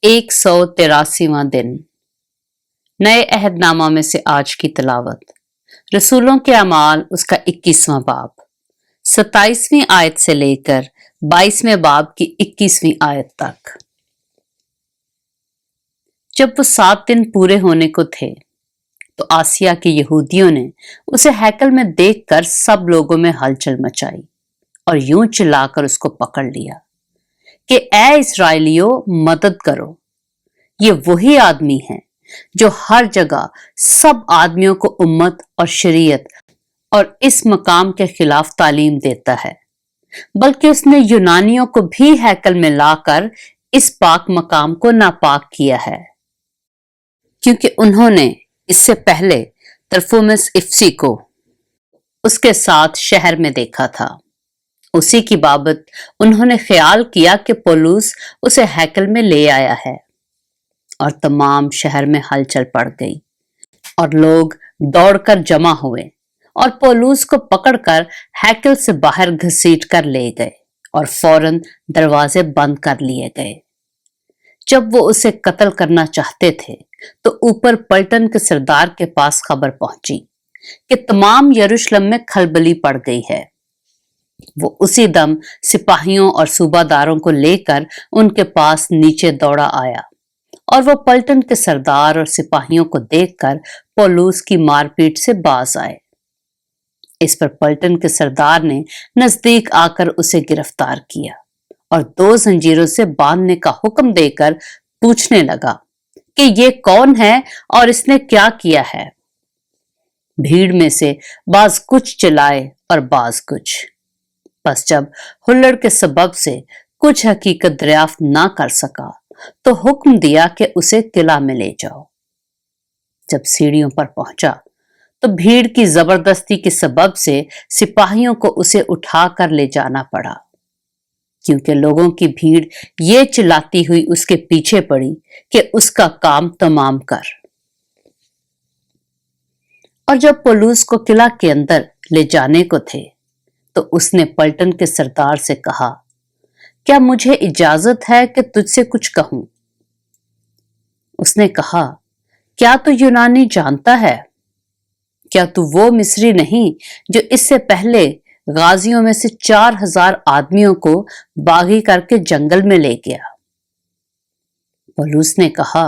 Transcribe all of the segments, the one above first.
183वां दिन। नए अहद नामा में से आज की तिलावत रसूलों के अमाल उसका 21वां बाब 27वीं आयत से लेकर 22वें बाब की 21वीं आयत तक। जब वो 7 दिन पूरे होने को थे तो आसिया के यहूदियों ने उसे हैकल में देखकर सब लोगों में हलचल मचाई और यूं चिल्लाकर उसको पकड़ लिया कि ऐ इस्राएलियों, मदद करो। ये वही आदमी है जो हर जगह सब आदमियों को उम्मत और शरीयत और इस मकाम के खिलाफ तालीम देता है, बल्कि उसने यूनानियों को भी हैकल में लाकर इस पाक मकाम को नापाक किया है, क्योंकि उन्होंने इससे पहले तरफुमस इफ्सी को उसके साथ शहर में देखा था। उसी की बाबत उन्होंने ख्याल किया कि पौलुस उसे हैकल में ले आया है, और तमाम शहर में हलचल पड़ गई और लोग दौड़कर जमा हुए और पौलुस को पकड़कर हैकल से बाहर घसीट कर ले गए और फौरन दरवाजे बंद कर लिए गए। जब वो उसे कत्ल करना चाहते थे तो ऊपर पलटन के सरदार के पास खबर पहुंची कि तमाम यरूशलेम में खलबली पड़ गई है। वो उसी दम सिपाहियों और सूबादारों को लेकर उनके पास नीचे दौड़ा आया और वो पलटन के सरदार और सिपाहियों को देखकर पौलुस की मारपीट से बाज आए। इस पर पलटन के सरदार ने नजदीक आकर उसे गिरफ्तार किया और 2 जंजीरों से बांधने का हुक्म देकर पूछने लगा कि ये कौन है और इसने क्या किया है। भीड़ में से बाज कुछ चिल्लाए और बाज कुछ। बस जब हुल्लड़ के सबब से कुछ हकीकत दरियाफ्त ना कर सका तो हुक्म दिया कि उसे किला में ले जाओ। जब सीढ़ियों पर पहुंचा तो भीड़ की जबरदस्ती के सबब से सिपाहियों को उसे उठाकर ले जाना पड़ा, क्योंकि लोगों की भीड़ ये चिल्लाती हुई उसके पीछे पड़ी कि उसका काम तमाम कर। और जब पौलुस को किला के अंदर ले जाने को थे तो उसने पलटन के सरदार से कहा, क्या मुझे इजाजत है कि तुझसे कुछ कहूं? उसने कहा, क्या तू यूनानी जानता है? क्या तू वो मिस्री नहीं जो इससे पहले गाजियों में से 4000 आदमियों को बागी करके जंगल में ले गया? पौलुस ने कहा,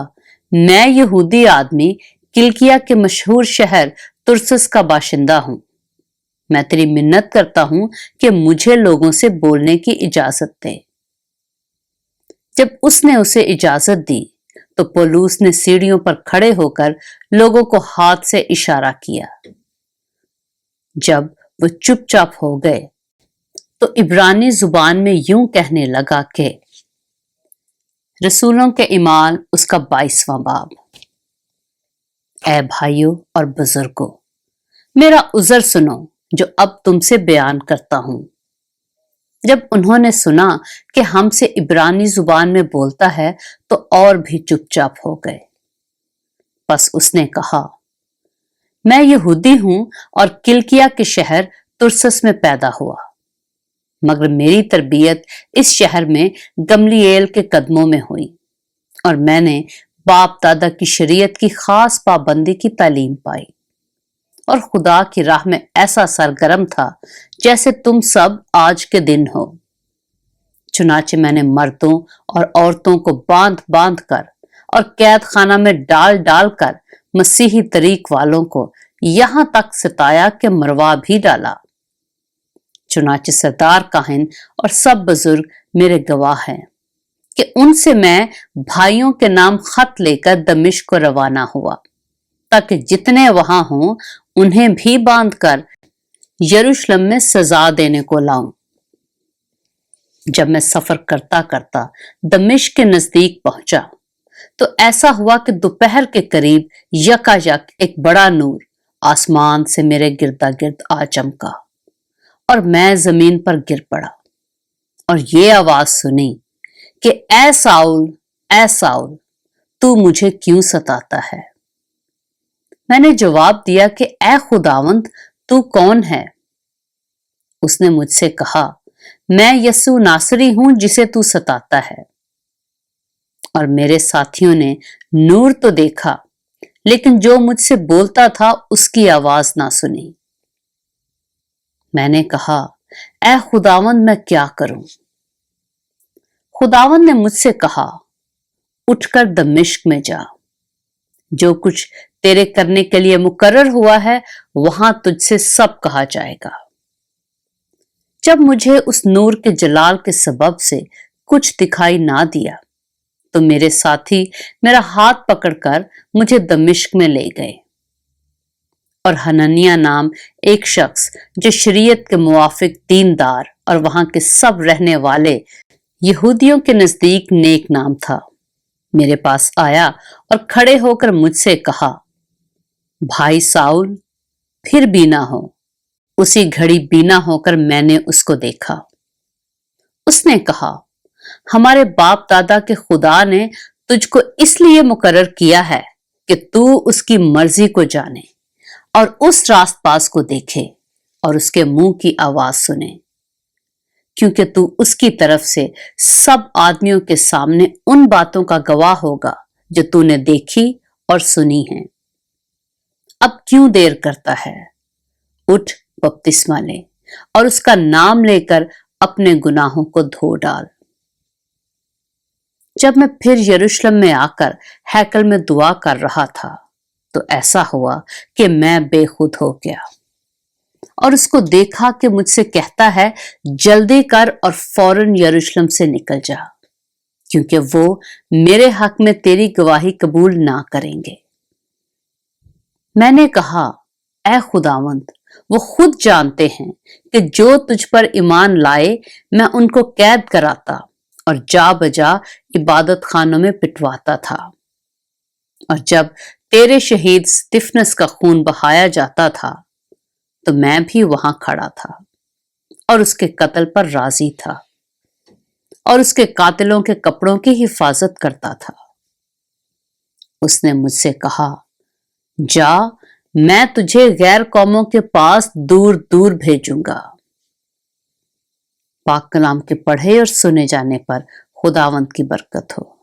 मैं यहूदी आदमी किलिकिया के मशहूर शहर तुरसस का बाशिंदा हूं। मैं तेरी मिन्नत करता हूं कि मुझे लोगों से बोलने की इजाजत दे। जब उसने उसे इजाजत दी तो पौलुस ने सीढ़ियों पर खड़े होकर लोगों को हाथ से इशारा किया। जब वो चुपचाप हो गए तो इब्रानी जुबान में यूं कहने लगा कि रसूलों के इमाल उसका 22वां बाब। ऐ भाइयों और बुजुर्गों, मेरा उज़र सुनो जो अब तुमसे बयान करता हूं। जब उन्होंने सुना कि हमसे इब्रानी जुबान में बोलता है तो और भी चुपचाप हो गए। बस उसने कहा, मैं यहूदी हूं और किलिकिया के शहर तुरसस में पैदा हुआ, मगर मेरी तरबियत इस शहर में गमलीएल के कदमों में हुई और मैंने बाप दादा की शरीयत की खास पाबंदी की तालीम पाई और खुदा की राह में ऐसा सरगर्म था जैसे तुम सब आज के दिन हो। चुनाचे मैंने मर्दों और औरतों को बांध बांध कर और कैद खाना में डाल डाल कर मसीही तरीक वालों को यहां तक सताया कि मरवा भी डाला। चुनाचे सरदार काहिन और सब बुजुर्ग मेरे गवाह हैं कि उनसे मैं भाइयों के नाम खत लेकर दमिश्क को रवाना हुआ, ताकि जितने वहां हों उन्हें भी बांधकर यरूशलेम में सजा देने को लाऊं। जब मैं सफर करता करता दमिश्क के नजदीक पहुंचा तो ऐसा हुआ कि दोपहर के करीब यकायक एक बड़ा नूर आसमान से मेरे गिरदा गिर्द आ चमका और मैं जमीन पर गिर पड़ा और ये आवाज सुनी कि ऐ साउल, तू मुझे क्यों सताता है? मैंने जवाब दिया कि ऐ खुदावंद, तू कौन है? उसने मुझसे कहा, मैं यसु नासरी हूं जिसे तू सताता है। और मेरे साथियों ने नूर तो देखा, लेकिन जो मुझसे बोलता था उसकी आवाज ना सुनी। मैंने कहा, ऐ खुदावंद मैं क्या करूं? खुदावंद ने मुझसे कहा, उठकर दमिश्क में जा। जो कुछ तेरे करने के लिए मुकर्रर हुआ है वहां तुझसे सब कहा जाएगा। जब मुझे उस नूर के जलाल के सबब से कुछ दिखाई ना दिया तो मेरे साथी मेरा हाथ पकड़कर मुझे दमिश्क में ले गए और हननिया नाम एक शख्स जो शरीयत के मुवाफिक दीनदार और वहां के सब रहने वाले यहूदियों के नजदीक नेक नाम था, मेरे पास आया और खड़े होकर मुझसे कहा, भाई साउल, फिर बीना हो। उसी घड़ी बीना होकर मैंने उसको देखा। उसने कहा, हमारे बाप दादा के खुदा ने तुझको इसलिए मुकर्रर किया है कि तू उसकी मर्जी को जाने और उस रास्तबाज को देखे और उसके मुंह की आवाज सुने, क्योंकि तू उसकी तरफ से सब आदमियों के सामने उन बातों का गवाह होगा जो तूने देखी और सुनी है। अब क्यों देर करता है? उठ, बपतिस्मा ले और उसका नाम लेकर अपने गुनाहों को धो डाल। जब मैं फिर यरूशलेम में आकर हैकल में दुआ कर रहा था तो ऐसा हुआ कि मैं बेखुद हो गया और उसको देखा कि मुझसे कहता है, जल्दी कर और फौरन यरूशलेम से निकल जा, क्योंकि वो मेरे हक में तेरी गवाही कबूल ना करेंगे। मैंने कहा, ऐ खुदावंद, वो खुद जानते हैं कि जो तुझ पर ईमान लाए मैं उनको कैद कराता और जा बजा इबादत खानों में पिटवाता था। और जब तेरे शहीद स्तिफनस का खून बहाया जाता था तो मैं भी वहां खड़ा था और उसके कत्ल पर राजी था और उसके कातिलों के कपड़ों की हिफाजत करता था। उसने मुझसे कहा, जा, मैं तुझे गैर कौमों के पास दूर दूर भेजूंगा। पाक कलाम के पढ़े और सुने जाने पर खुदावंद की बरकत हो।